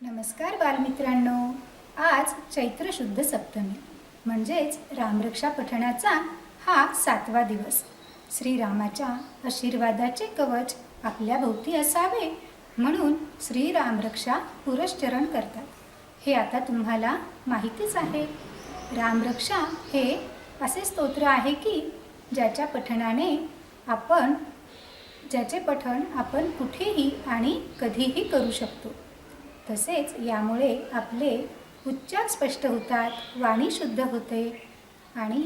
नमस्कार बालमित्रांनो. आज चैत्र शुद्ध सप्तमी म्हणजेच रामरक्षा पठणाचा हा 7वा दिवस. श्रीरामाच्या आशीर्वादाचे कवच आपल्या भोवती असावे म्हणून श्री रामरक्षा पुरश्चरण करतात. हे आता तुम्हाला माहितीच आहे. रामरक्षा हे असे स्तोत्र आहे की ज्याचे पठण आपण कुठेही आणि कधीही करू शकतो. तसेच यामुळे आपले उच्चार स्पष्ट होतात, वाणी शुद्ध होते आणि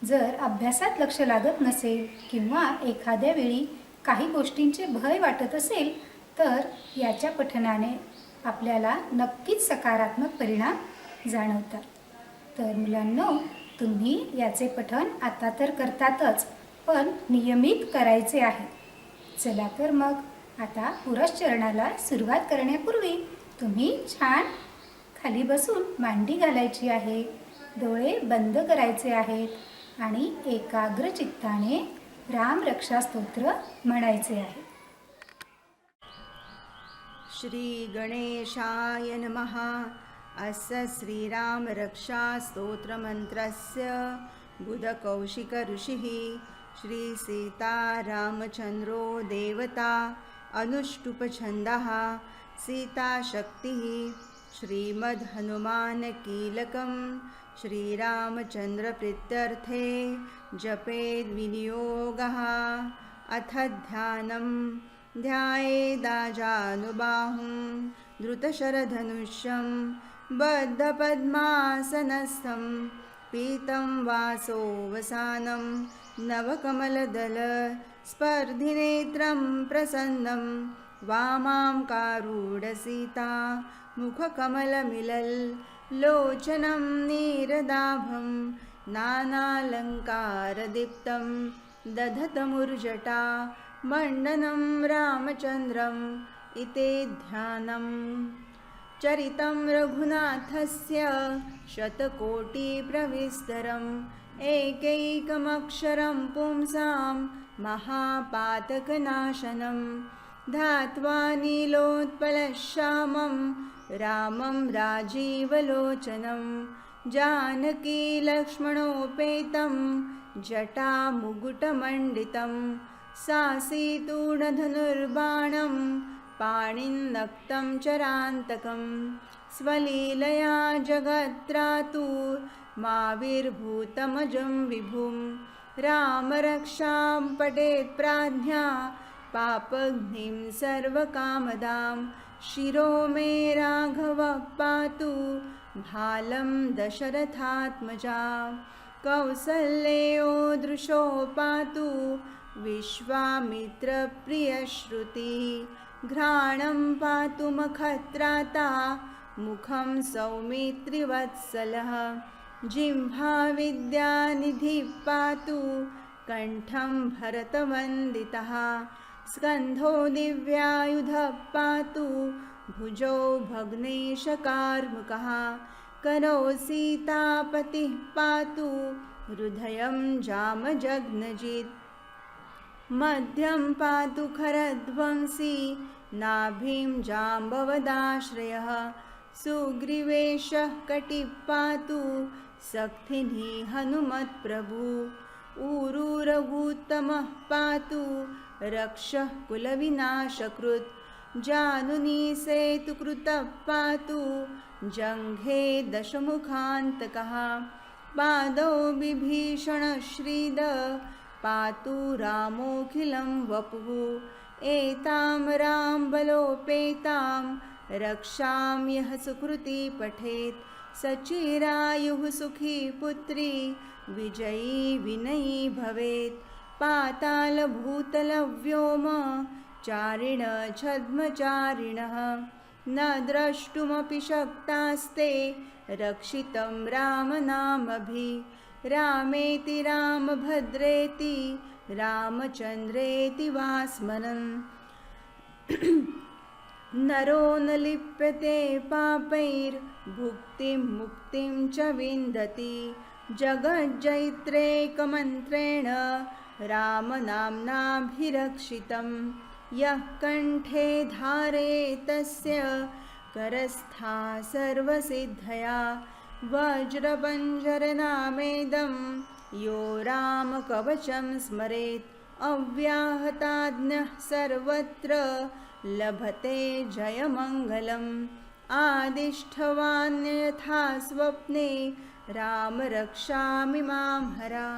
जर अभ्यासात लक्ष लागत नसेल किंवा एखाद्या वेळी काही गोष्टींचे भय वाटत असेल तर याच्या पठणाने आपल्याला नक्कीच सकारात्मक परिणाम जाणवतात. तर मुलांनो, तुम्ही याचे पठण आता तर करतातच, पण नियमित करायचे आहे. चला तर मग आता पुरश्चरणाला सुरुवात करण्यापूर्वी तुम्ही छान खाली बसून मांडी घालायची आहे, डोळे बंद करायचे आहेत आणि एकाग्र चित्ताने रामरक्षा स्तोत्र म्हणायचे आहे. श्री गणेशाय नमः. अस्य श्रीरामरक्षा स्तोत्रमन्त्रस्य बुधकौशिक ऋषिः श्री सीतारामचन्द्रो देवता अनुष्टुप्छन्दः सीताशक्तिः श्रीमद्हनुमानकीलकं श्रीरामचन्द्रप्रीत्यर्थे जपेद्विनियोगः. अथ ध्यानं ध्यायेदाजानुबाहुं धृतशरधनुष्यं बद्धपद्मासनस्थं पीतं वासोऽवसानं नवकमलदलस्पर्धिनेत्रं प्रसन्नं वामां कारूढसीता मुखकमलमिलल्लोचनं नीरदाभं नानालङ्कारदीप्तं दधतमुर्जटा मण्डनं रामचन्द्रम् इति ध्यानम्. चरितं रघुनाथस्य शतकोटिप्रविस्तरम् एकैकमक्षरं पुंसां महापातकनाशनं ध्यात्वा नीलोत्पलश्यामं रामं राजीवलोचनं जानकीलक्ष्मणोपेतं जटामुकुटमण्डितं सासीतूणधनुर्बाणं पाणिन्नक्तं चरान्तकं स्वलीलया जगत्रातुर्माविर्भूतमजं विभुं रामरक्षां पठेत् प्राज्ञा पापघ्निं सर्वकामदां शिरो मे राघवः पातु भालं दशरथात्मजा कौसल्यो दृशो पातु विश्वामित्रप्रियश्रुतिः घ्राणं पातु मखत्राता मुखं सौमित्रिवत्सलः जिह्वाविद्यानिधिः पातु कण्ठं भरतवन्दितः स्कन्धो दिव्यायुधः पातु भुजौ भग्नेशकार्मुकः करो सीतापतिः पातु हृदयं जामजग्नजित् मध्यं पातु खरध्वंसी नाभिं जाम्बवदाश्रयः सुग्रीवेशः कटिः पातु सक्थिनी हनुमत्प्रभु ऊरुरघुत्तमः पातु रक्षः कुलविनाशकृत् जानुनी सेतुकृतः पातु जङ्घे दशमुखान्तकः पादौ विभीषणश्रीद पातु रामोऽखिलं वपुः एतां रामबलोपेतां रक्षां यः सुकृती पठेत् सचिरायुः सुखी पुत्री विजयी विनयी भवेत् पातालभूतलव्योम चारिण छद्मचारिणः न द्रष्टुमपि शक्तास्ते रक्षितं रामनामभिः रामेति रामभद्रेति रामचन्द्रेति वा स्मरन् नरो न लिप्यते पापैर्भुक्तिं मुक्तिं च विन्दति जगज्जैत्रेकमन्त्रेण रामनाम्नाभिरक्षितं यः कण्ठे धारे तस्य करस्था सर्वसिद्धया वज्रपञ्जरनामेदं यो रामकवचं स्मरेत् अव्याहताज्ञः सर्वत्र लभते जयमङ्गलम् आदिष्ठवान् यथा स्वप्ने राम रक्षामि मां हरा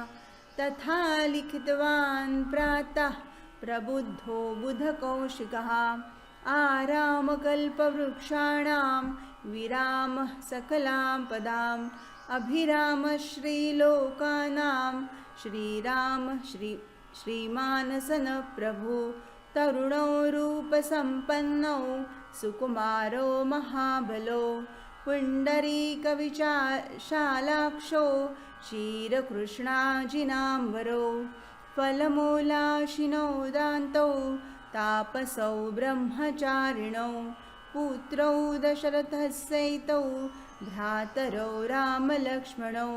तथा लिखितवान् प्रातः प्रबुद्धो बुधकौशिकः आरामकल्पवृक्षाणां विरामः सकलां पदाम् अभिरामः श्रीलोकानां श्रीमानसनः प्रभु तरुणो रूपसम्पन्नो सुकुमारो महाबलो पुण्डरीकविशालाक्षो क्षीरकृष्णाजिनाम्बरो फलमूलाशिनो दान्तौ तापसौ ब्रह्मचारिणौ पुत्रौ दशरथस्यैतौ भ्रातरौ रामलक्ष्मणौ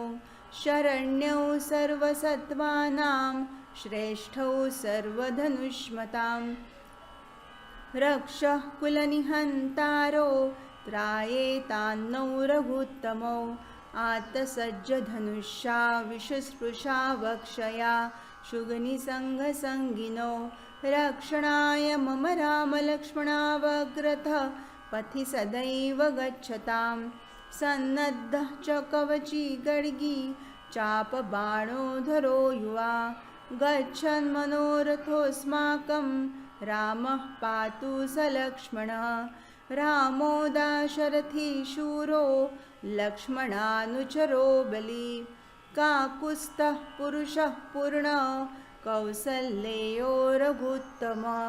शरण्यौ सर्वसत्त्वानां श्रेष्ठौ सर्वधनुष्मताम् रक्षः कुलनिहन्तारो त्रायेतान्नौ रघुत्तमौ आत्तसज्जधनुषा विशुस्पृशा वक्षया शुगनिसङ्गसङ्गिनो रक्षणाय मम रामलक्ष्मणावग्रतः पथि सदैव गच्छतां सन्नद्धः च कवची गड्गी चापबाणोधरो युवा गच्छन्मनोरथोऽस्माकं रामः पातु स लक्ष्मणः रामो दाशरथी शूरो लक्ष्मणानुचरो बली काकुत्स्थः पुरुषः पूर्णः कौसल्येयो रघुत्तमः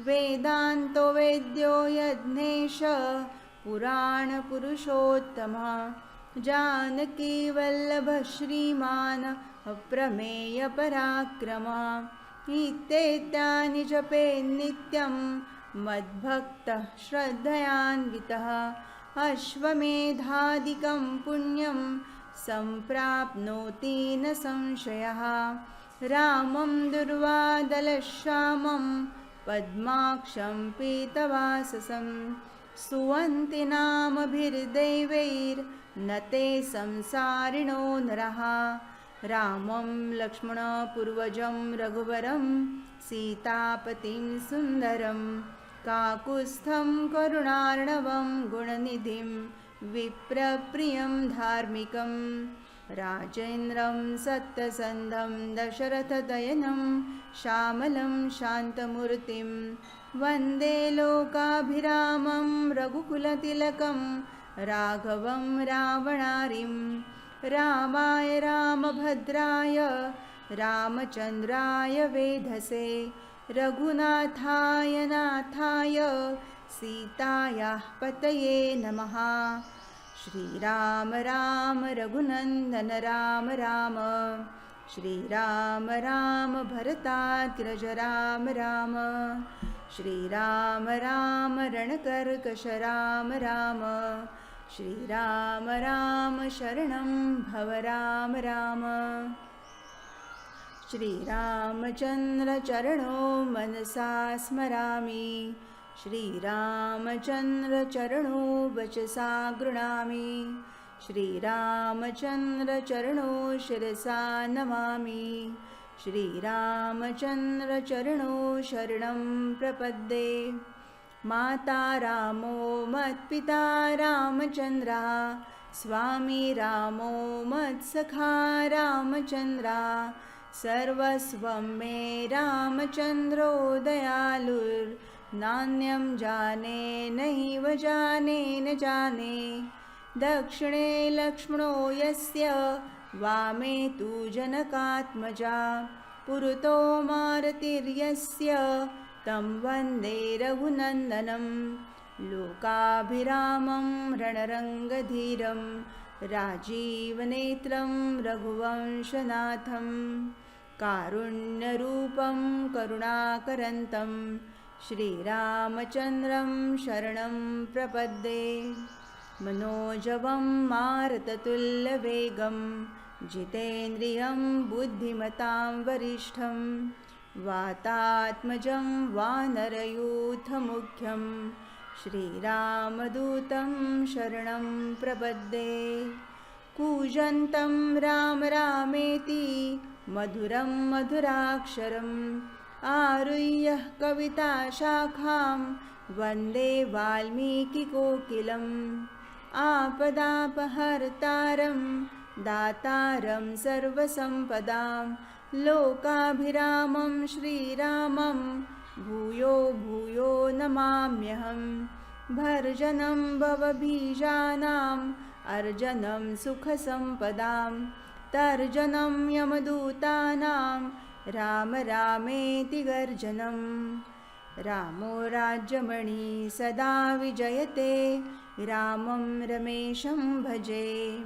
वेदान्तो वेद्यो यज्ञेश पुराणपुरुषोत्तमः जानकीवल्लभः श्रीमान् अप्रमेयपराक्रमः इत्येतानि जपेन्नित्यं मद्भक्तः श्रद्धयान्वितः अश्वमेधादिकं पुण्यं सम्प्राप्नोति न संशयः रामं दुर्वादलश्यामं पद्माक्षं पीतवाससं सुवन्तिनामभिर्दैवैर्न ते संसारिणो नरः रामं लक्ष्मणपूर्वजं रघुवरं सीतापतिं सुन्दरं काकुत्स्थं करुणार्णवं गुणनिधिं विप्रप्रियं धार्मिकं राजेन्द्रं सत्यसन्धं दशरथदयनं श्यामलं शान्तमूर्तिं वन्दे लोकाभिरामं रघुकुलतिलकं राघवं रावणारिं रामाय रामभद्राय रामचन्द्राय वेधसे रघुनाथाय नाथाय सीतायाः पतये नमः। श्रीराम राम रघुनन्दन राम राम श्रीराम राम भरताग्रज राम राम श्रीराम राम रणकर्कश राम राम श्रीराम राम शरणं भव राम राम श्रीरामचन्द्रचरणो मनसा स्मरामि श्रीरामचन्द्रचरणो वचसा गृह्णामि श्रीरामचन्द्रचरणो शिरसा नमामि श्रीरामचन्द्रचरणो शरणं प्रपद्ये माता रामो मत्पिता रामचन्द्रः स्वामी रामो मत्सखा रामचन्द्रः सर्वस्वं मे रामचन्द्रो दयालुर्नान्यं जाने नैव जाने न जाने दक्षिणे लक्ष्मणो यस्य वामे तु जनकात्मजा पुरतो मारुतिर्यस्य तं वन्दे रघुनन्दनं लोकाभिरामं रणरङ्गधीरं राजीवनेत्रं रघुवंशनाथं कारुण्यरूपं करुणाकरन्तं श्रीरामचन्द्रं शरणं प्रपद्ये मनोजवं मारुततुल्यवेगं जितेन्द्रियं बुद्धिमतां वरिष्ठं वातात्मजं वानरयूथमुख्यं श्रीरामदूतं शरणं प्रपद्ये। कूजन्तं राम रामेति मधुरं मधुराक्षरम् आरुह्य कविताशाखां वन्दे वाल्मीकिकोकिलम्। आपदापहर्तारं दातारं सर्वसम्पदां लोकाभिरामं श्रीरामं भूयो भूयो नमाम्यहं। भर्जनं भवबीजानाम् अर्जनं सुखसम्पदां तर्जनं यमदूतानां राम रामेति गर्जनं। रामो राज्यमणि सदा विजयते रामं रमेशं भजे।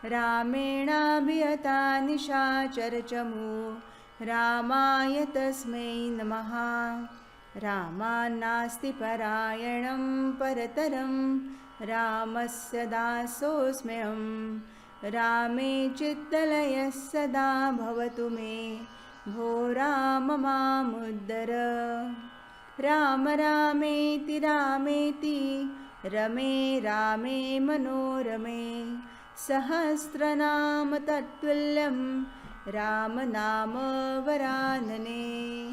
रामेणाभिहता निशाचरचमू रामाय तस्मै नमः। रामान्नास्ति परायणं परतरं रामस्य दासोऽस्म्यहं। रामे चित्तलयः सदा भवतु मे भो राम मामुद्धर। राम रामेति रामेति रमे रामे मनोरमे सहस्रनाम तत्तुल्यं रामनाम वरानने।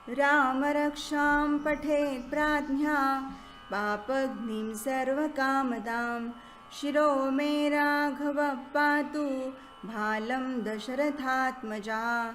रामरक्षां पठेत् प्राज्ञा पापग्निं सर्वकामदां। शिरो मे राघवः पातु भालं दशरथात्मजा।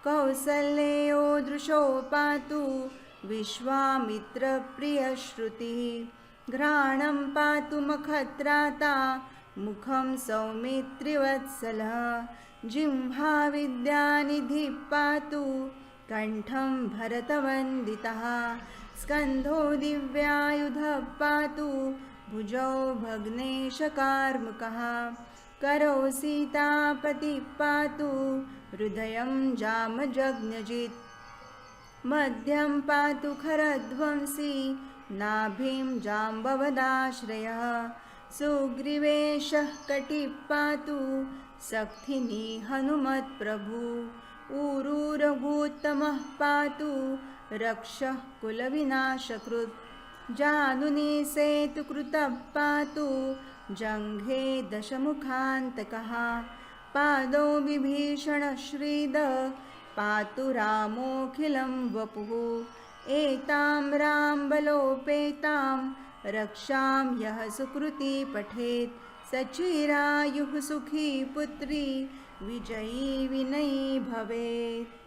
कौसल्यो दृशो पातु विश्वामित्रप्रियश्रुतिः। घ्राणं पातु मखत्राता मुखं सौमित्रिवत्सलः। जिह्वा विद्यानिधिः पातु कण्ठं भरतवन्दितः। स्कन्धो दिव्यायुधः पातु भुजौ भग्नेशकार्मुकः। करौ सीतापतिः पातु हृदयं जामजज्ञजित्। मध्यं पातु खरध्वंसी नाभिं जाम्बवदाश्रयः। सुग्रीवेशः कटिः पातु सक्थिनी हनुमत्प्रभु। ऊरुरघुत्तमः पातु रक्षः कुलविनाशकृत्। जानुनी सेतुकृतः पातु जङ्घे दशमुखान्तकः। पादौ विभीषणः श्रीदः पातु रामोऽखिलं वपुः। एतां रामबलोपेतां रक्षां यः सुकृती पठेत् सचिरायुः सुखी पुत्री विजयी विनयी भवेत्।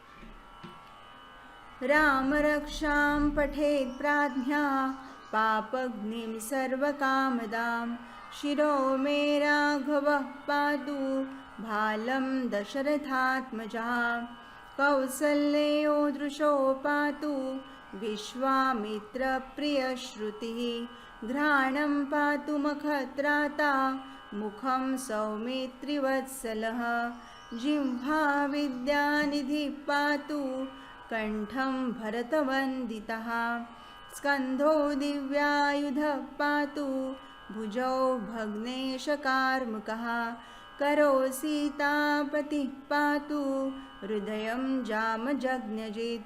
रामरक्षां पठेत् प्राज्ञा पापग्निं सर्वकामदां। शिरो मे राघवः पातु भालं दशरथात्मजा। कौसल्यो दृशो पातु विश्वामित्रप्रियश्रुतिः। घ्राणं पातु मखत्राता मुखं सौमित्रिवत्सलः। जिह्वा विद्यानिधिः पातु कण्ठं भरतवन्दितः। स्कन्धो दिव्यायुधः पातु भुजौ भग्नेशकार्मुकः। करौ सीतापतिः पातु हृदयं जामजज्ञजित्।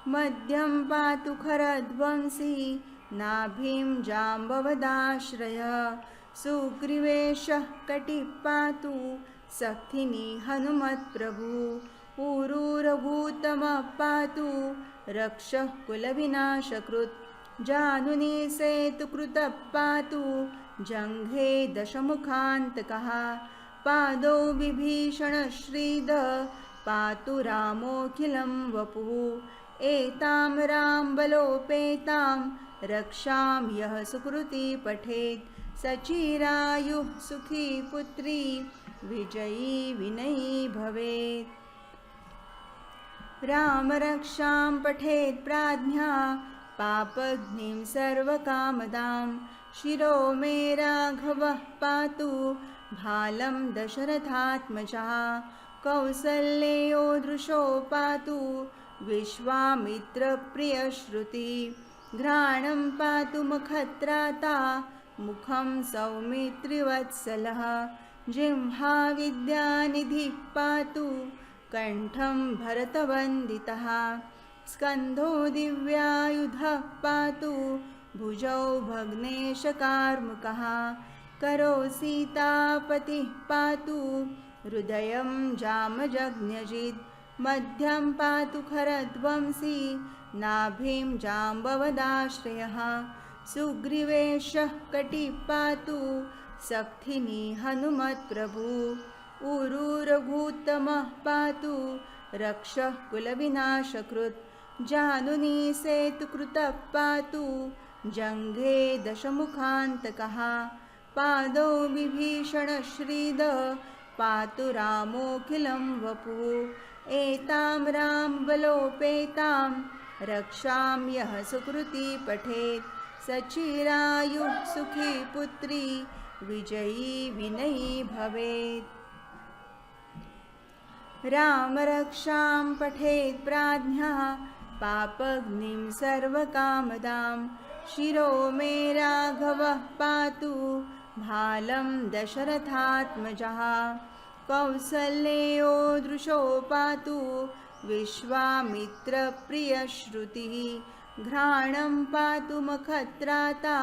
मध्यं पातु खरध्वंसी नाभिं जाम्बवदाश्रयः। सुग्रीवेशः कटिः पातु सक्थिनी हनुमत्प्रभु। ऊरुरघुत्तमः पातु रक्षः कुलविनाशकृत्। जानुनी सेतुकृतः पातु जङ्घे दशमुखान्तकः। पादौ विभीषणः श्रीदः पातु रामोऽखिलं वपुः। एतां रामबलोपेतां रक्षां यः सुकृती पठेत् सचिरायुः सुखी पुत्री विजयी विनयी भवेत्। रामरक्षां पठेत् प्राज्ञा पापग्निं सर्वकामदां। शिरो मे राघवः पातु भालं दशरथात्मजा। कौसल्यो दृशो पातु विश्वामित्रप्रियश्रुतिः। घ्राणं पातु मखत्राता मुखं सौमित्रिवत्सलः। जिह्वा विद्यानिधिः पातु कण्ठं भरतवन्दितः। स्कन्धो दिव्यायुधः पातु भुजौ भग्नेशकार्मुकः करो सीतापतिः पातु हृदयं जामजज्ञजित् मध्यं पातु खरध्वंसी नाभिं जाम्बवदाश्रयः सुग्रीवेशः कटिः पातु सक्थिनी हनुमत्प्रभु उरुरघुत्तमः पातु रक्षः कुलविनाशकृत् जानुनी सेतुकृतः पातु जङ्घे दशमुखान्तकः पादौ विभीषणश्रीद पातु रामोऽखिलं वपुः एतां रामबलोपेतां रक्षां यः सुकृती पठेत् सचिरायुः सुखी पुत्री विजयी विनयी भवेत्। रामरक्षां पठेत् प्राज्ञः पापग्निं सर्वकामदां शिरो मे राघवः पातु भालं दशरथात्मजः कौसल्येयो दृशो पातु विश्वामित्रप्रियश्रुतिः घ्राणं पातु मखत्राता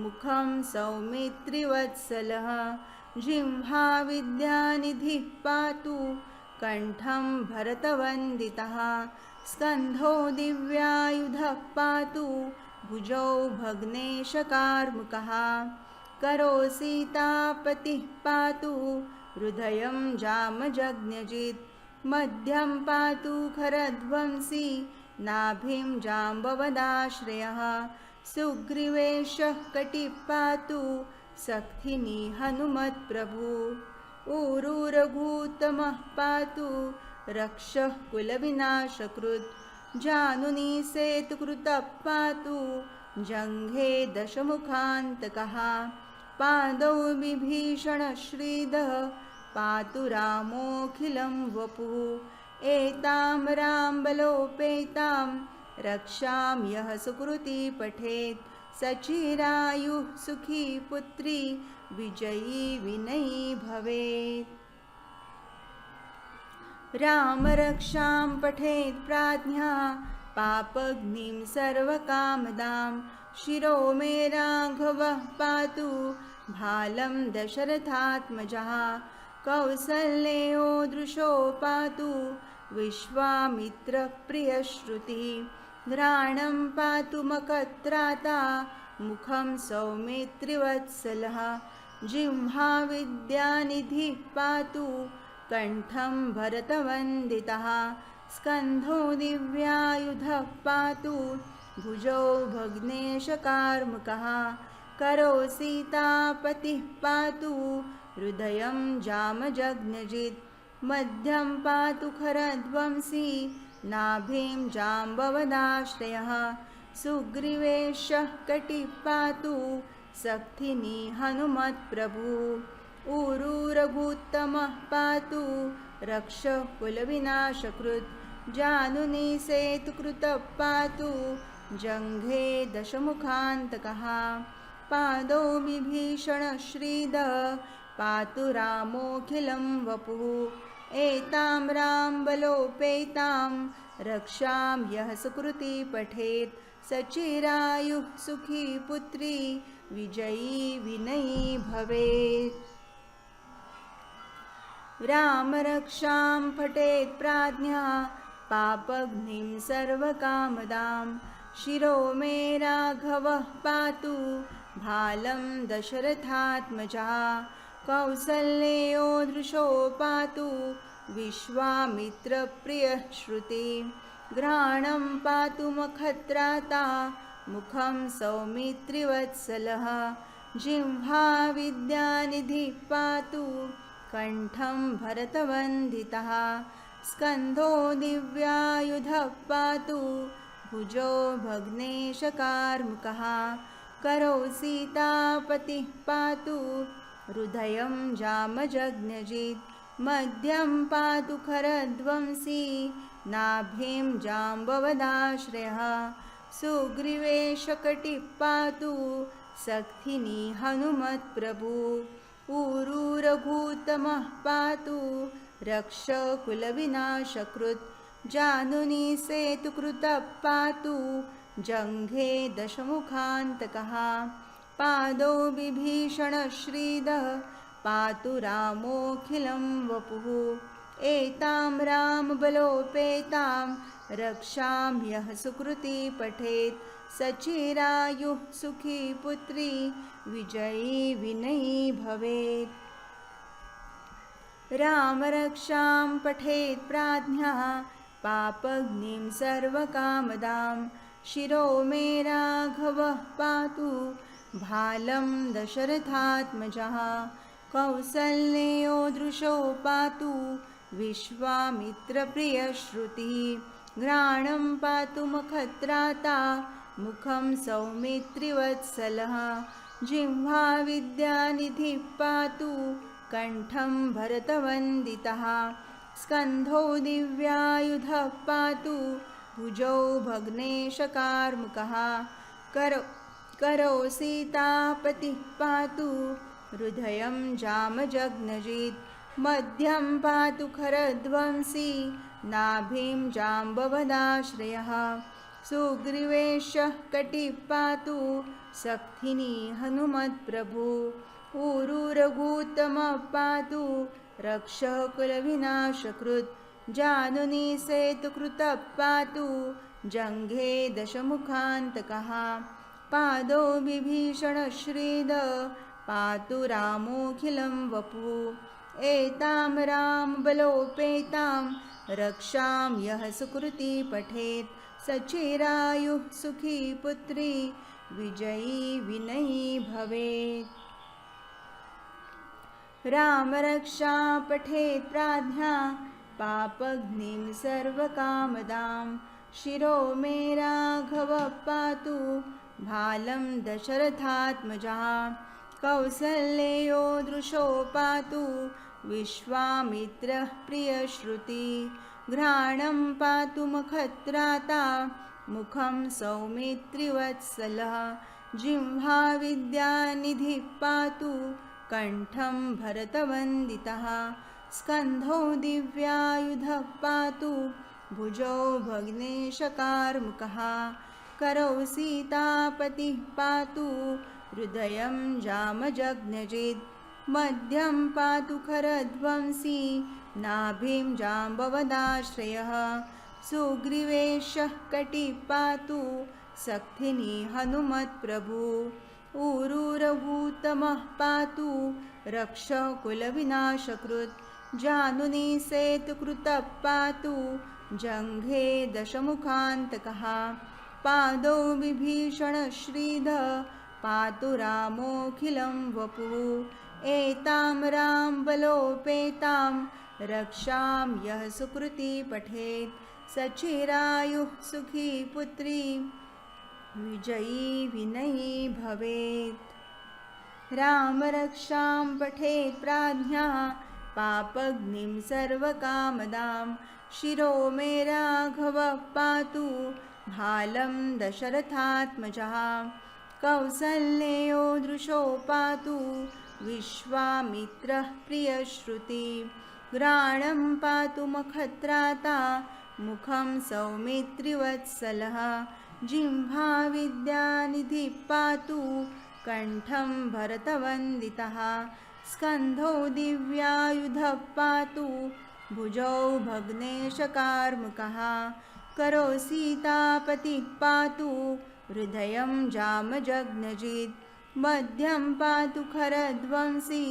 मुखं सौमित्रिवत्सलः जिह्वा विद्यानिधिः पातु कण्ठं भरतवन्दितः स्कन्धो दिव्यायुधः पातु भुजौ भग्नेशकार्मुकः करो सीतापतिः पातु हृदयं जामजज्ञजित् मध्यं पातु खरध्वंसी नाभिं जाम्बवदाश्रयः सुग्रीवेशः कटिः पातु सक्थिनी हनुमत्प्रभु ऊरुरघुत्तमः पातु रक्षः कुलविनाशकृत् जानुनी सेतुकृतः पातु जङ्घे दशमुखान्तकः पादौ विभीषणश्रीदः पातु रामोऽखिलं वपुः एतां रामबलोपेतां रक्षां यः सुकृती पठेत् सचिरायुः सुखी पुत्री विजयी विनयी भवेत्। रामरक्षां पठेत् प्राज्ञः पापग्निं सर्वकामदां शिरो मे राघवः पातु भालं दशरथात्मजः कौसल्येयो दृशो पातु विश्वामित्रप्रियश्रुतिः घ्राणं पातु मखत्राता मुखं सौमित्रिवत्सलः जिह्वा विद्यानिधिः पातु कण्ठं भरतवन्दितः स्कन्धो दिव्यायुधः पातु भुजौ भग्नेशकार्मुकः करो सीतापतिः पातु हृदयं जामजज्ञजित् मध्यं पातु खरध्वंसी नाभिं जाम्बवदाश्रयः सुग्रीवेशः कटिः पातु सक्थिनी हनुमत्प्रभु ऊरुरघुत्तमः पातु रक्षः कुलविनाशकृत् जानुनी सेतुकृतः पातु जङ्घे दशमुखान्तकः पादौ विभीषणश्रीदः पातु रामोऽखिलं वपुः एतां रामबलोपेतां रक्षां यः सुकृती पठेत् सचिरायुः सुखी पुत्री विजयी विनयी भवेत्। रामरक्षां पठेत् प्राज्ञः पापग्निं सर्वकामदां शिरो मे राघवः पातु भालं दशरथात्मजः कौसल्येयो दृशो पातु विश्वामित्रप्रियश्रुतिः घ्राणं पातु मखत्राता मुखं सौमित्रिवत्सलः जिह्वा विद्यानिधिः पातु कण्ठं भरतवन्दितः स्कन्धो दिव्यायुधः पातु भुजो भग्नेशकार्मुकः करो सीतापतिः पातु हृदयं जामजज्ञजित् मध्यं पातु खरध्वंसी नाभिं जाम्बवदाश्रयः सुग्रीवेशकटिः पातु सक्थिनी हनुमत्प्रभु ऊरुरघुत्तमः पातु रक्षकुलविनाशकृत् जानुनी सेतुकृतः पातु जङ्घे दशमुखान्तकः पादौ बिभीषणश्रीदः पातु रामोऽखिलं वपुः एतां रामबलोपेतां रक्षाम्यः सुकृती पठेत् सचिरायुः सुखी पुत्री विजयी विनयी भवेत्। रामरक्षां पठेत् प्राज्ञः पापग्निं सर्वकामदां शिरो मे राघवः पातु भालं दशरथात्मजः कौसल्यो दृशो पातु विश्वामित्रप्रियश्रुतिः घ्राणं पातु मखत्राता मुखं सौमित्रिवत्सलः जिह्वा विद्यानिधिः पातु कण्ठं भरतवन्दितः स्कन्धौ दिव्यायुधः पातु भुजौ भग्नेशकार्मुकः करौ सीतापतिः पातु हृदयं जामजग्नजित् मध्यं पातु खरध्वंसी नाभिं जाम्बवदाश्रयः सुग्रीवेशः कटिः पातु सक्थिनी हनुमत्प्रभु ऊरुरघुत्तमः पातु रक्षः कुलविनाशकृत् जानुनी सेतुकृतः पातु जङ्घे दशमुखान्तकः पादौ बिभीषणश्रीदः पातु रामोऽखिलं वपुः एतां रामबलोपेतां रक्षां यः सुकृती पठेत् सचिरायुः सुखी पुत्री विजयी विनयी भवेत्। रामरक्षा पठेत् प्राज्ञा पापग्निं सर्वकामदां शिरो मे राघवः पातु भालं दशरथात्मजः कौसल्यो दृशो पातु विश्वामित्रः प्रियश्रुतिः घ्राणं पातु मखत्राता मुखं सौमित्रिवत्सलः जिह्वा विद्यानिधिः पातु कण्ठं भरतवन्दितः स्कन्धौ दिव्यायुधः पातु भुजौ भग्नेशकार्मुकः करौ सीतापतिः पातु हृदयं जामजग्नजित् मध्यं पातु खरध्वंसी नाभिं जाम्बवदाश्रयः सुग्रीवेशः कटिः पातु सक्थिनी हनुमत्प्रभु ऊरुरघुत्तमः पातु रक्षः कुलविनाशकृत् जानुनी सेतुकृतः पातु जङ्घे दशमुखान्तकः पादौ बिभीषणश्रीदः पातु रामोऽखिलं वपुः एतां रामबलोपेतां रक्षां यः सुकृती पठेत् सचिरायुः सुखी पुत्री विजयी विनयी भवेत्। रामरक्षां पठेत् प्राज्ञा पापग्निं सर्वकामदां शिरो मे राघवः पातु भालं दशरथात्मजः कौसल्यो दृशो पातु विश्वामित्रः प्रियश्रुतिः घ्राणं पातु मखत्राता मुखं सौमित्रिवत्सलः जिह्वा विद्यानिधिः पातु कण्ठं भरतवन्दितः स्कन्धौ दिव्यायुधः पातु भुजौ भग्नेशकार्मुकः करौ सीतापतिः पातु हृदयं जामजग्नजित् मध्यं पातु खरध्वंसी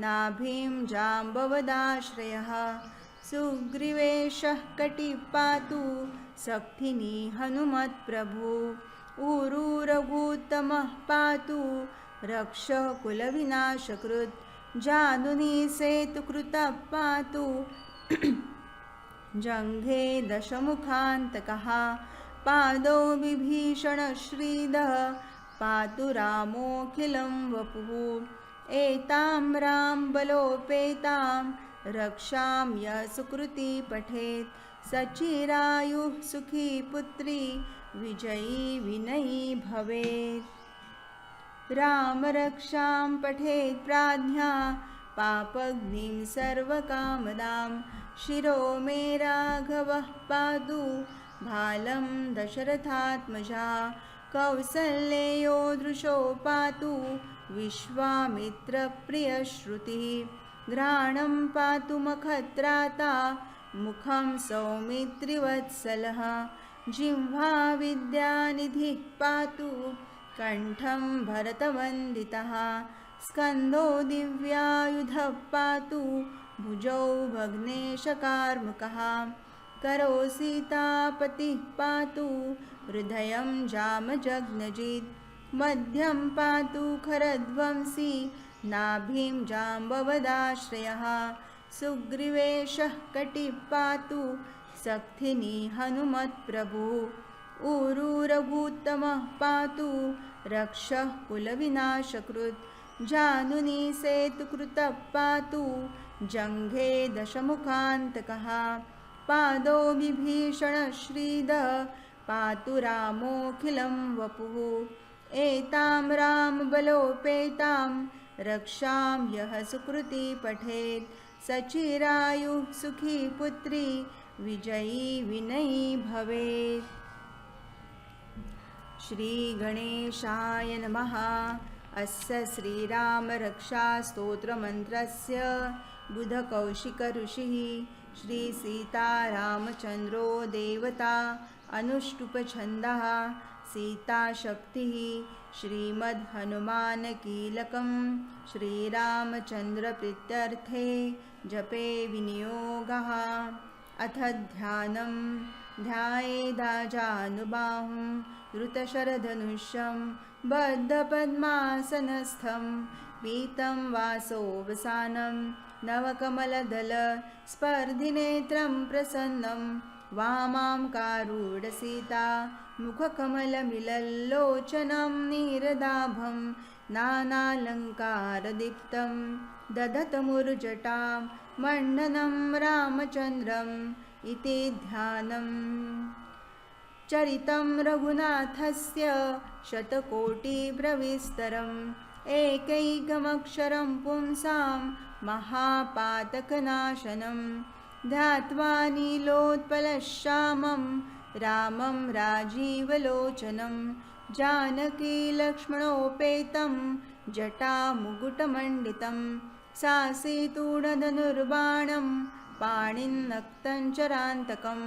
नाभिं जाम्बवदाश्रयः सुग्रीवेशः कटिः पातु सक्थिनी हनुमत्प्रभु ऊरुरघुत्तमः पातु रक्षः कुलविनाशकृत् जानुनी सेतुकृतः पातु जङ्घे दशमुखान्तकः पादौ बिभीषणश्रीदः पातु रामोऽखिलं वपुः एतां रामबलोपेतां रक्षां यः सुकृती पठेत् सचिरायुः सुखी पुत्री विजयी विनयी भवेत्। रामरक्षां पठेत् प्राज्ञा पापग्निं सर्वकामदां शिरो मे राघवः पातु भालं दशरथात्मजा कौसल्येयो दृशो पातु विश्वामित्रप्रियश्रुतिः घ्राणं पातु मखत्राता मुखं सौमित्रिवत्सलः जिह्वा विद्यानिधिः पातु कण्ठं भरतवन्दितः स्कन्धो दिव्यायुधः पातु भुजौ भग्नेशकार्मुकः करो सीतापतिः पातु हृदयं जामजग्नजित् मध्यं पातु खरध्वंसी नाभिं जाम्बवदाश्रयः सुग्रीवेशः कटिः पातु सक्थिनी हनुमत्प्रभुः ऊरूरभूत्तमः पातु रक्षः कुलविनाशकृत् जानुनी सेतुकृतः पातु जङ्घे दशमुखान्तकः पादो विभीषणश्रीदः पातु रामोऽखिलं वपुः एतां रामबलोपेतां रक्षां यः सुकृती पठेत् सचिरायुः सुखी पुत्री विजयी विनयी भवेत्। श्रीगणेशाय नमः। अस्य श्रीरामरक्षास्तोत्रमन्त्रस्य बुधकौशिकऋषिः श्रीसीतारामचन्द्रो देवता अनुष्टुप्छन्दः सीताशक्तिः श्रीमद्हनुमानकीलकं श्रीरामचन्द्रप्रीत्यर्थे जपे विनियोगः। अथ ध्यानं ध्यायेदाजानुबाहुं धृतशरधनुष्यं बद्धपद्मासनस्थं पीतं वासोऽवसानं नवकमलदलस्पर्धिनेत्रं प्रसन्नं वामां कारूढसीता मुखकमलमिलल्लोचनं नीरदाभं नानालङ्कारदीप्तं दधतमुरुजटां मण्डनं रामचन्द्रम् इति ध्यानम्। चरितं रघुनाथस्य शतकोटिप्रविस्तरम् एकैकमक्षरं पुंसां महापातकनाशनं ध्यात्वा नीलोत्पलश्यामं रामं राजीवलोचनं जानकीलक्ष्मणोपेतं जटामुकुटमण्डितं सासीतूढधनुर्बाणं पाणिन्नक्तञ्चरान्तकं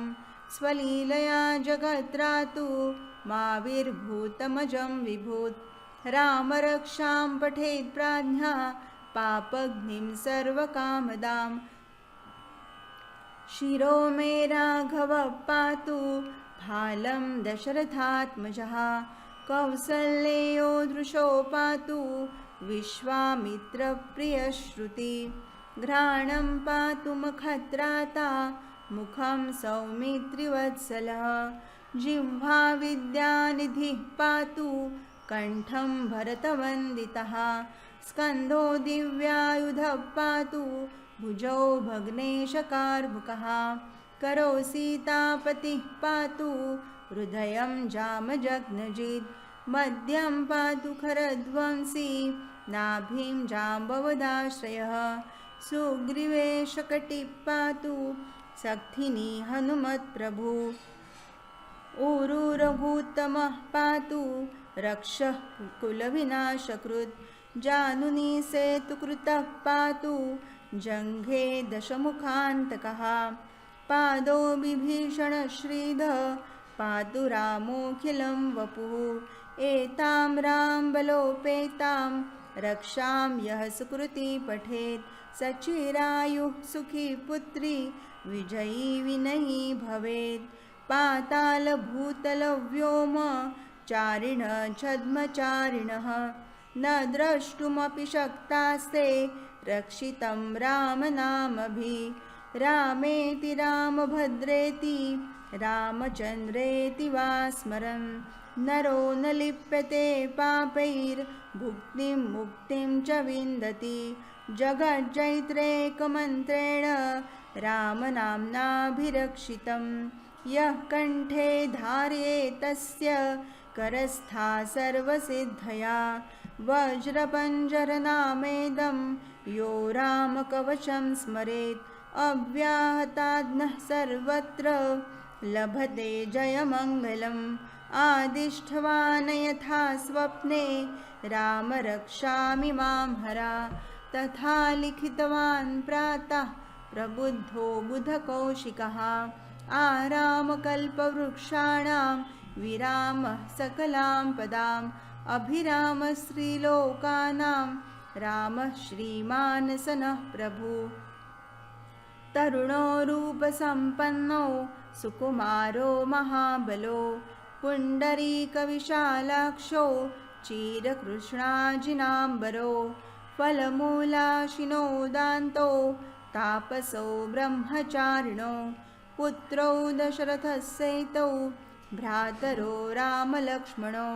स्वलीलया जगत्रातु माविर्भूतमजं विभूत् रामरक्षां पठेत् प्राज्ञा पापग्निं सर्वकामदां शिरो मे राघवः पातु भालं दशरथात्मजः कौसल्येयो दृशो पातु विश्वामित्रप्रियश्रुति घ्राणं पातु मखत्राता मुखं सौमित्रिवत्सलः जिह्वा विद्यानिधिः पातु कण्ठं भरतवन्दितः स्कन्धो दिव्यायुधः पातु भुजौ भग्नेशकार्मुकः करो सीतापतिः पातु हृदयं जामजग्नजित् मध्यं पातु खरध्वंसी नाभिं जाम्बवदाश्रयः सुग्रीवेशकटिः पातु सक्थिनी हनुमत्प्रभुः ऊरूरभूत्तमः पातु रक्षः कुलविनाशकृत् जानुनी सेतुकृतः पातु जङ्घे दशमुखान्तकः पादो विभीषणश्रीदः पातु रामोऽखिलं वपुः एतां रामबलोपेतां रक्षां यः सुकृती पठेत् सचिरायुः सुखी पुत्री विजयी विनयी भवेत्। पातालभूतलव्योम चारिणः छद्मचारिणः न द्रष्टुमपि शक्तास्ते रक्षितं रामनामभिः रामेति रामभद्रेति रामचन्द्रेति वा स्मरन् नरो न लिप्यते पापैर्भुक्तिं मुक्तिं च विन्दति जगज्जैत्रेकमन्त्रेण रामनाम्नाभिरक्षितं यः कण्ठे धारयेत् तस्य करस्था सर्वसिद्धया वज्रपञ्जरनामेदं यो रामकवचं स्मरेत् अव्याहताद्नः सर्वत्र लभते जयमङ्गलम् आदिष्ठवान् यथा स्वप्ने राम रक्षामि मां हरा तथा लिखितवान् प्रातः प्रबुद्धो बुधकौशिकः आरामकल्पवृक्षाणां विरामः सकलां पदाम् अभिरामः श्रीलोकानां रामः श्रीमानसनः प्रभु तरुणो रूपसम्पन्नो सुकुमारो महाबलो पुण्डरीकविशालाक्षो चिरकृष्णाजिनाम्बरो फलमूलाशिनो दान्तो तापसो ब्रह्मचारिणो पुत्रौ दशरथस्यैतौ भ्रातरो रामलक्ष्मणौ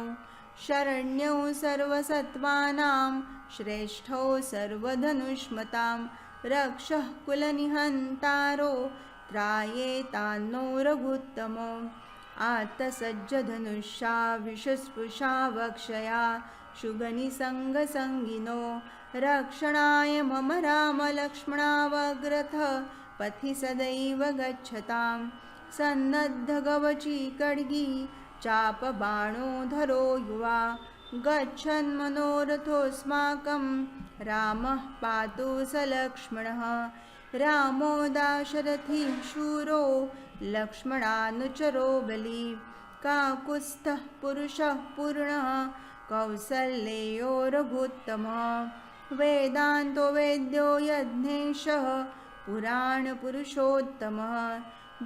शरण्यौ सर्वसत्त्वानां श्रेष्ठौ सर्वधनुष्मतां रक्षः कुलनिहन्तारो त्रायेतान्नो रघुत्तमो आत्तसज्जधनुषा विषस्पृशा वक्षया शुगनिसङ्गसङ्गिनो रक्षणाय मम रामलक्ष्मणावग्रथ पथि सदैव गच्छतां सन्नद्धगवची खड्गी चापबाणोधरो युवा गच्छन्मनोरथोऽस्माकं रामः पातु स लक्ष्मणः रामो दाशरथी शूरो लक्ष्मणानुचरो बली काकुत्स्थः पुरुषः पूर्णः कौसल्येयो रघुत्तमः वेदान्तो वेद्यो यज्ञेशः पुराणपुरुषोत्तमः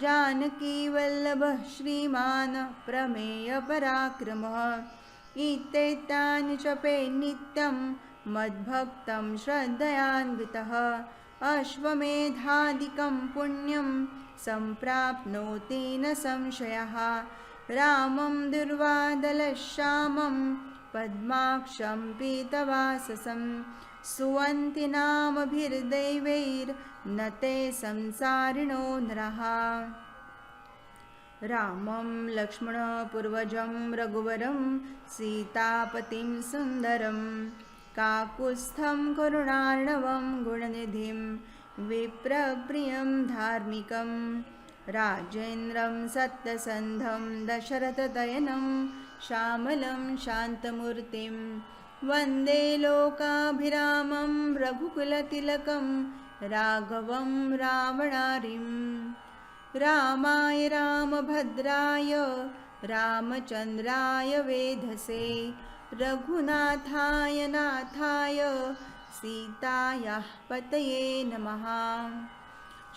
जानकीवल्लभः श्रीमान् प्रमेयपराक्रमः इत्येतानि जपे नित्यं मद्भक्तं श्रद्धयान्वितः अश्वमेधादिकं पुण्यं सम्प्राप्नोति न संशयः रामं दुर्वादलश्यामं पद्माक्षं पीतवाससं सुवन्तिनामभिर्दैवैर्नते संसारिणो नरः रामं लक्ष्मणपूर्वजं रघुवरं सीतापतिं सुन्दरं काकुत्स्थं करुणार्णवं गुणनिधिं विप्रप्रियं धार्मिकं राजेन्द्रं सत्यसन्धं दशरथतनयं श्यामलं शान्तमूर्तिं वन्दे लोकाभिरामं रघुकुलतिलकं राघवं रावणारिं रामाय रामभद्राय रामचन्द्राय वेधसे रघुनाथाय नाथाय सीतायाः पतये नमः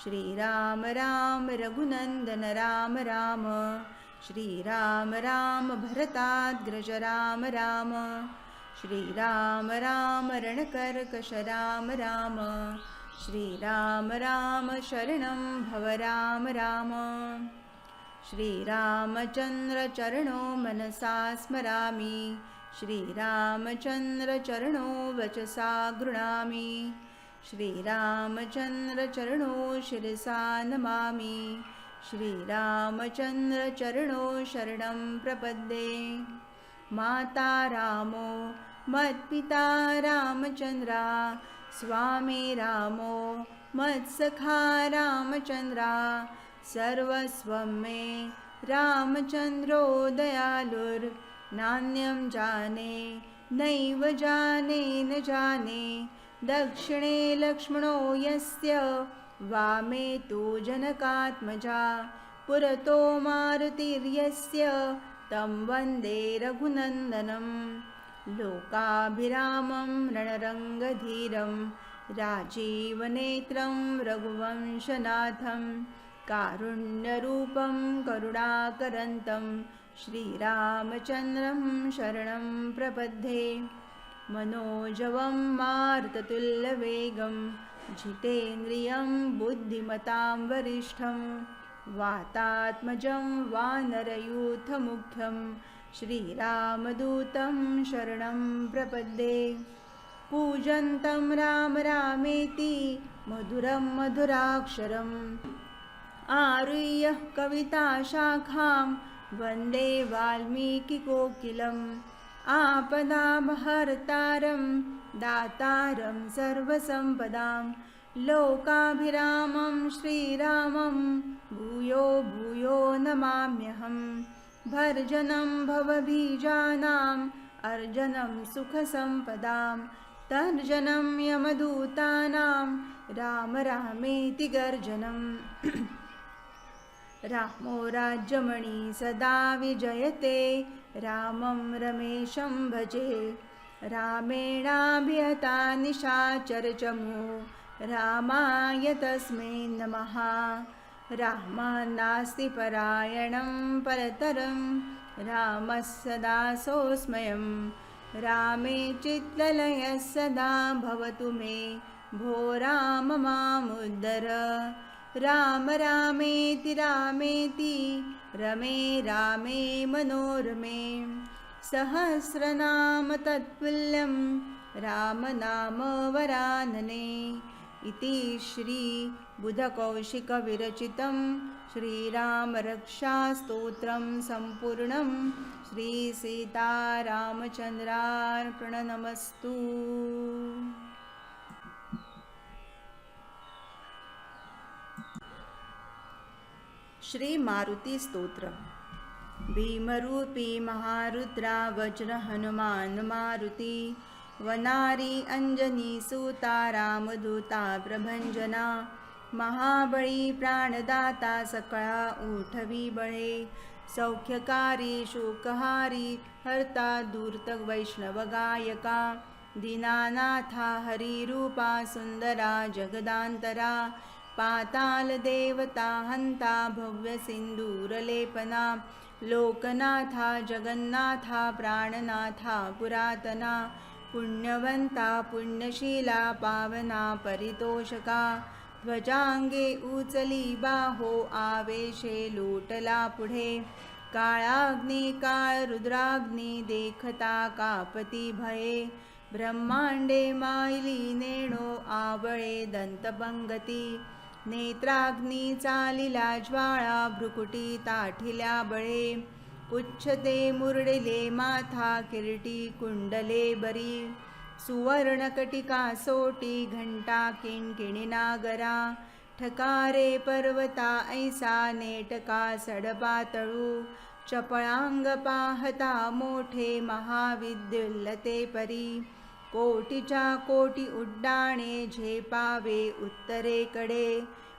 श्रीराम राम रघुनन्दन राम राम श्रीराम राम भरताग्रज राम राम श्रीराम राम रणकर्कश राम राम श्रीराम राम शरणं भव राम राम श्रीरामचन्द्रचरणो मनसा स्मरामि श्रीरामचन्द्रचरणो वचसा गृह्णामि श्रीरामचन्द्रचरणो शिरसा नमामि श्रीरामचन्द्रचरणो शरणं प्रपद्ये माता रामो मत्पिता रामचन्द्रा स्वामी रामो मत्सखा रामचन्द्रा सर्वस्वं मे रामचन्द्रो दयालुर्नान्यं जाने नैव जाने न जाने दक्षिणे लक्ष्मणो यस्य वामे तु जनकात्मजा पुरतो मारुतिर्यस्य तं वन्दे रघुनन्दनं लोकाभिरामं रणरङ्गधीरं राजीवनेत्रं रघुवंशनाथं कारुण्यरूपं करुणाकरन्तं श्रीरामचन्द्रं शरणं प्रपद्ये मनोजवं मारुततुल्यवेगं जितेन्द्रियं बुद्धिमतां वरिष्ठं वातात्मजं वानरयूथमुख्यं श्रीरामदूतं शरणं प्रपद्ये पूजन्तं राम रामेति मधुरं मधुराक्षरम् आरुह्य कविताशाखां वन्दे वाल्मीकिकोकिलम् आपदामहर्तारं दातारं सर्वसम्पदां लोकाभिरामं श्रीरामं भूयो भूयो नमाम्यहं भर्जनं भवबीजानाम् अर्जनं सुखसम्पदां तर्जनं यमदूतानां राम रामेति गर्जनम् रामो राज्यमणि सदा विजयते रामं रमेशं भजे रामेणाभिहता निशाचरचमो रामाय तस्मै नमः रामान्नास्ति परायणं परतरं रामः सदा सोऽस्म्यहं रामे चित्तलयः सदा भवतु मे भो राम मामुद्धर राम रामेति रामेति रमे रामे मनोरमे सहस्रनाम तत्तुल्यं रामनामवरानने इति श्री बुधकौशिकविरचितं श्रीरामरक्षास्तोत्रं सम्पूर्णं श्रीसीतारामचन्द्रार्पणमस्तु। श्री मारुती स्तोत्र। भीमरूपी महारुद्रा वज्र हनुमान मारुती वनारी अंजनी सूता रामदूता प्रभंजना महाबळी प्राणदाता सकळा उठवी बळे सौख्यकारी शोकहारी हरता दूर्त वैष्णव गायका दीनानाथा हरिरूपा सुंदरा जगदांतरा पाताल देवता हंता भव्य सिंदूरलेपना लोकनाथा जगन्नाथा प्राणनाथा पुरातना पुण्यवंता पुण्यशीला पावना परितोषका ध्वजांगे उचली बाहो आवेशे लोटला पुढे काळाग्नी काळ रुद्राग्नी देखता कापती भये ब्रह्मांडे मायली नेणो आवळे दंतपंगती नेत्राग्नी चालिला ज्वाळा भ्रुकुटी ताठिल्या बळे उच्छते मुरडिले माथा किरीटी कुंडले बरी सुवर्णकटिका सोटी घंटा किणकिणी नागरा ठकारे पर्वता ऐसा नेटका सडपातळू चपळांग पाहता मोठे महाविद्युल्लते परी कोटीच्या कोटी उड्डाणे झेपावे उत्तरेकडे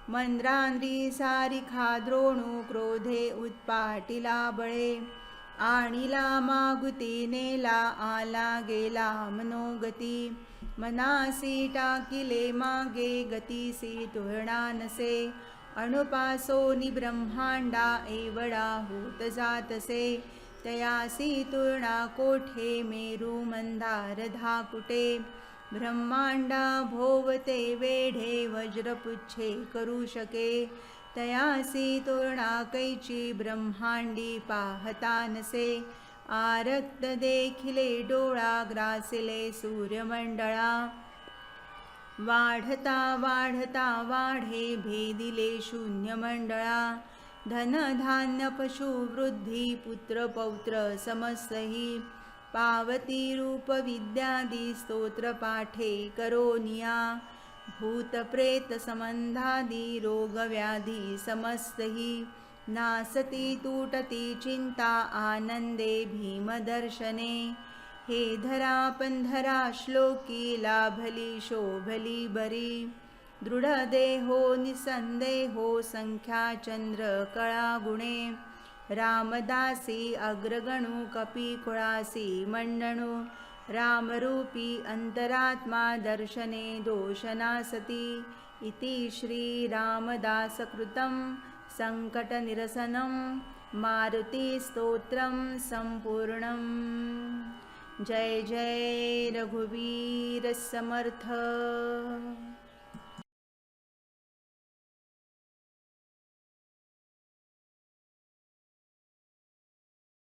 मंद्रांद्री सारिखा द्रोणू क्रोधे उत्पाटिला बळे आणिला मागुती नेला आला गेला मनोगती मनासी टाकिले मागे गतीसी तुळणा नसे अणुपासोनी ब्रह्मांडा एवढा होत जातसे तयासी तुळणा कोठे मेरू मंदार धाकुटे ब्रह्मांडा भोवते वेढे वज्रपुच्छे करू शके तयासी तुळणा कैची ब्रह्मांडी पाहता नसे आरक्त देखिले डोळा ग्रासिले सूर्यमंडळा वाढता वाढता वाढे भेदिले शून्य मंडळा धन धान्य पशु वृद्धी पुत्र पौत्र समस्तही पावती रूप विद्यादी स्तोत्र पाठे करोनिया भूत प्रेत संबंधादी रोग व्याधी समस्तही नासती तुटती चिंता आनंदे भीमदर्शने हे धरा पंधरा श्लोकी लाभली शोभली बरी दृढ देहो निसंदेहो संख्या चंद्र कळा गुणे रामदासी अग्रगणू कपी कुळासी मंडणू रामरूपी अंतरात्मा दर्शने दोषनासती इति श्री रामदासकृतं संकटनिरसनं मारुती स्तोत्रं संपूर्णं। जय जय रघुवीर समर्थ।